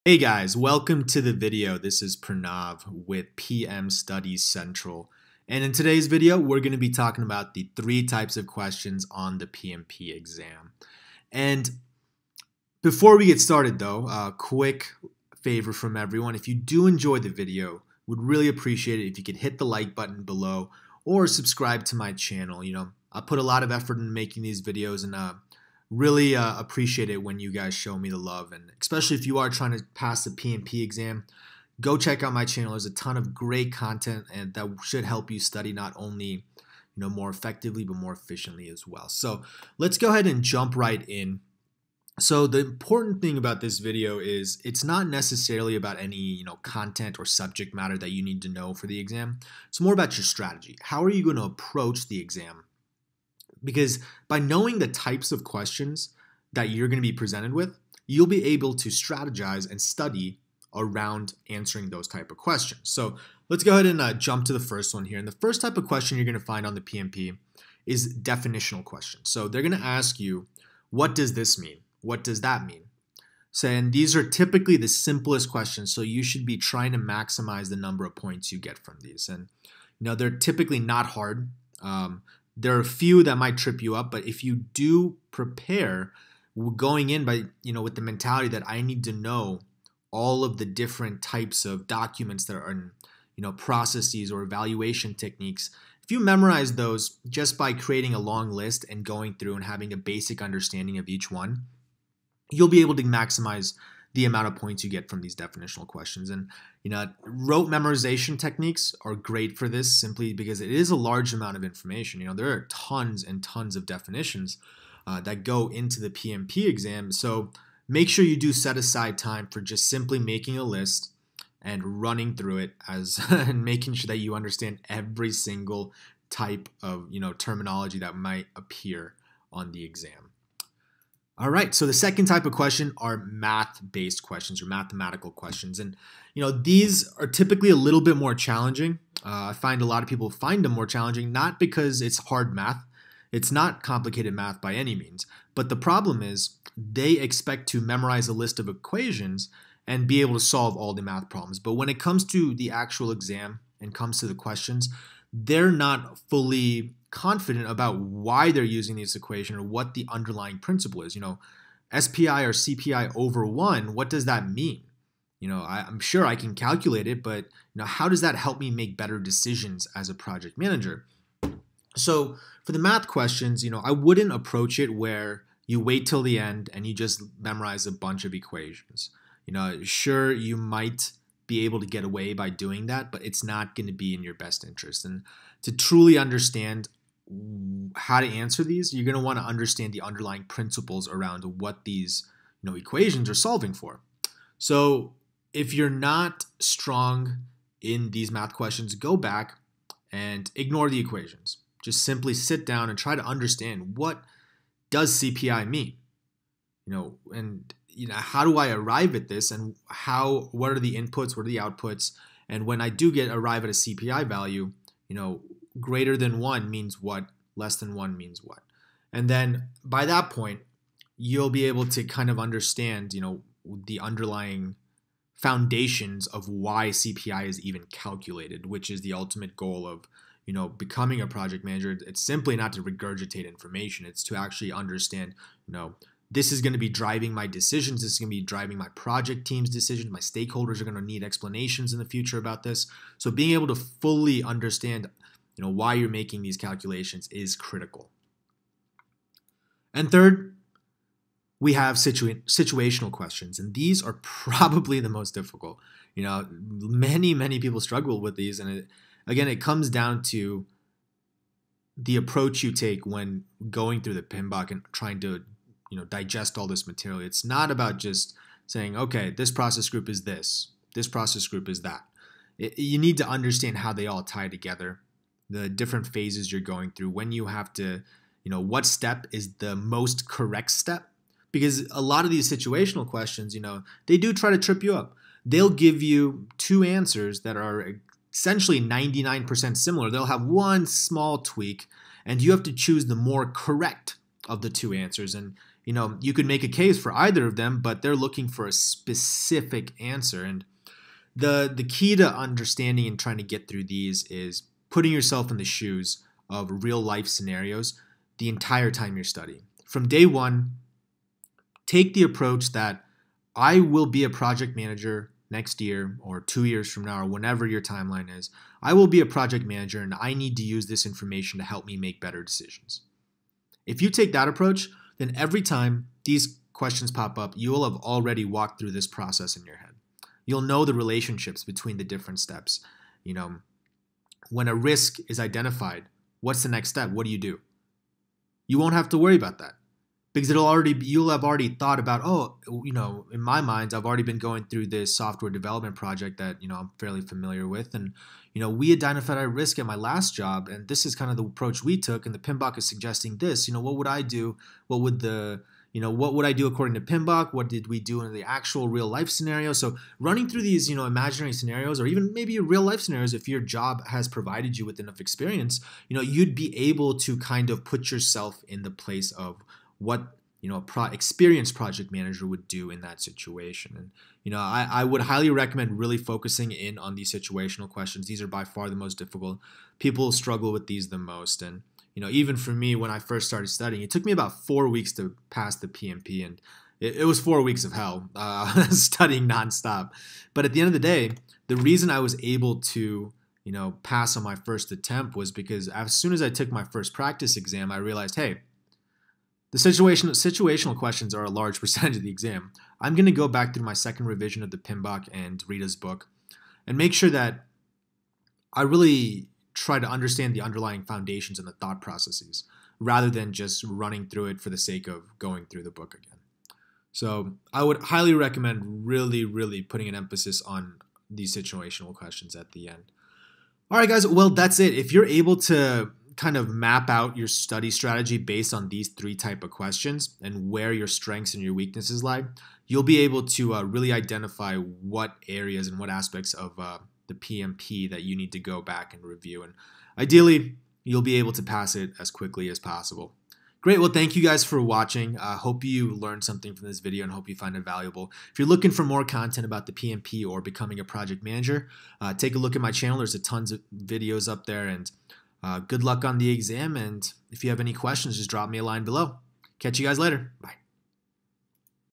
Hey guys, welcome to the video. This is Pranav with PM Studies Central. And in today's video, we're going to be talking about the three types of questions on the PMP exam. And before we get started though, a quick favor from everyone. If you do enjoy the video, would really appreciate it if you could hit the like button below or subscribe to my channel. I put a lot of effort in making these videos and really appreciate it when you guys show me the love, and especially if you are trying to pass the PMP exam, go check out my channel. There's a ton of great content and that should help you study not only more effectively but more efficiently as well. So let's go ahead and jump right in. So the important thing about this video is it's not necessarily about any content or subject matter that you need to know for the exam. It's more about your strategy. How are you going to approach the exam? Because by knowing the types of questions that you're going to be presented with, you'll be able to strategize and study around answering those type of questions. So let's go ahead and jump to the first one here. And the first type of question you're going to find on the PMP is definitional questions. So they're going to ask you, what does this mean? What does that mean? So, and these are typically the simplest questions, so you should be trying to maximize the number of points you get from these. And they're typically not hard. There are a few that might trip you up, but if you do prepare going in by, with the mentality that I need to know all of the different types of documents that are in, processes or evaluation techniques, if you memorize those just by creating a long list and going through and having a basic understanding of each one, you'll be able to maximize the amount of points you get from these definitional questions. And rote memorization techniques are great for this simply because it is a large amount of information. There are tons and tons of definitions that go into the PMP exam. So make sure you do set aside time for just simply making a list and running through it and making sure that you understand every single type of terminology that might appear on the exam. All right, so the second type of question are math-based questions or mathematical questions. And, these are typically a little bit more challenging. I find a lot of people find them more challenging, not because it's hard math. It's not complicated math by any means. But the problem is they expect to memorize a list of equations and be able to solve all the math problems. But when it comes to the actual exam and comes to the questions, they're not fully confident about why they're using this equation or what the underlying principle is. SPI or CPI over 1, what does that mean? I'm sure I can calculate it, but how does that help me make better decisions as a project manager? So for the math questions, I wouldn't approach it where you wait till the end and you just memorize a bunch of equations. Sure, you might be able to get away by doing that, but it's not going to be in your best interest. And to truly understand how to answer these, you're going to want to understand the underlying principles around what these equations are solving for. So if you're not strong in these math questions, go back and ignore the equations. Just simply sit down and try to understand, what does CPI mean? And how do I arrive at this, and what are the inputs, what are the outputs? And when I do arrive at a CPI value, greater than 1 means what, less than 1 means what. And then by that point, you'll be able to kind of understand, the underlying foundations of why CPI is even calculated, which is the ultimate goal of, becoming a project manager. It's simply not to regurgitate information. It's to actually understand, this is going to be driving my decisions. This is going to be driving my project team's decisions. My stakeholders are going to need explanations in the future about this. So being able to fully understand why you're making these calculations is critical. And third, we have situational questions, and these are probably the most difficult. Many people struggle with these, and it comes down to the approach you take when going through the PMBOK and trying to digest all this material. It's not about just saying, okay, this process group is this process group is that. You need to understand how they all tie together, the different phases you're going through, when you have to, what step is the most correct step. Because a lot of these situational questions, they do try to trip you up. They'll give you two answers that are essentially 99% similar. They'll have one small tweak, and you have to choose the more correct of the two answers. And You could make a case for either of them, but they're looking for a specific answer. And the key to understanding and trying to get through these is putting yourself in the shoes of real life scenarios the entire time you're studying. From day one, take the approach that I will be a project manager next year or 2 years from now or whenever your timeline is. I will be a project manager and I need to use this information to help me make better decisions. If you take that approach, then every time these questions pop up, you will have already walked through this process in your head. You'll know the relationships between the different steps. When a risk is identified, what's the next step? What do? You won't have to worry about that because you'll have already thought about, in my mind, I've already been going through this software development project that, I'm fairly familiar with. And, we identified a risk at my last job, and this is kind of the approach we took. And the PMBOK is suggesting this, what would I do? What would I do according to PMBOK? What did we do in the actual real life scenario? So running through these, imaginary scenarios, or even maybe real life scenarios, if your job has provided you with enough experience, you'd be able to kind of put yourself in the place of what experienced project manager would do in that situation. And I would highly recommend really focusing in on these situational questions. These are by far the most difficult. People struggle with these the most. And even for me, when I first started studying, it took me about 4 weeks to pass the PMP, and it was 4 weeks of hell studying nonstop. But at the end of the day, the reason I was able to pass on my first attempt was because as soon as I took my first practice exam, I realized, hey, the situational questions are a large percentage of the exam. I'm going to go back through my second revision of the PMBOK and Rita's book and make sure that I really try to understand the underlying foundations and the thought processes rather than just running through it for the sake of going through the book again. So I would highly recommend really, really putting an emphasis on these situational questions at the end. All right, guys. Well, that's it. If you're able to kind of map out your study strategy based on these 3 type of questions and where your strengths and your weaknesses lie, you'll be able to really identify what areas and what aspects of the PMP that you need to go back and review. And ideally, you'll be able to pass it as quickly as possible. Great. Well, thank you guys for watching. I hope you learned something from this video and hope you find it valuable. If you're looking for more content about the PMP or becoming a project manager, take a look at my channel. There's tons of videos up there, and good luck on the exam. And if you have any questions, just drop me a line below. Catch you guys later. Bye.